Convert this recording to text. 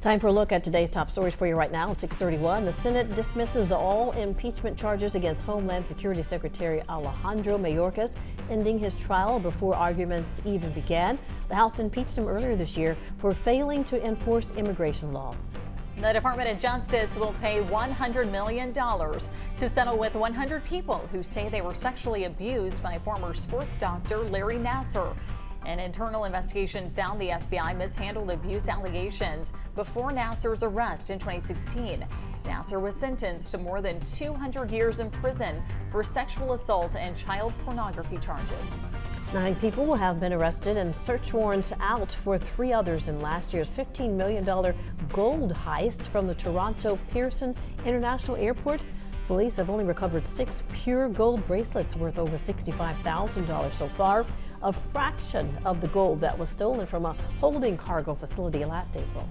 Time for a look at today's top stories for you right now. At 6:31, the Senate dismisses all impeachment charges against Homeland Security Secretary Alejandro Mayorkas, ending his trial before arguments even began. The House impeached him earlier this year for failing to enforce immigration laws. The Department of Justice will pay $100 million to settle with 100 people who say they were sexually abused by former sports doctor Larry Nassar. An internal investigation found the FBI mishandled abuse allegations before Nassar's arrest in 2016. Nassar was sentenced to more than 200 years in prison for sexual assault and child pornography charges. 9 people have been arrested and search warrants out for 3 others in last year's $15 million gold heist from the Toronto Pearson International Airport. Police have only recovered 6 pure gold bracelets worth over $65,000 so far, a fraction of the gold that was stolen from a holding cargo facility last April.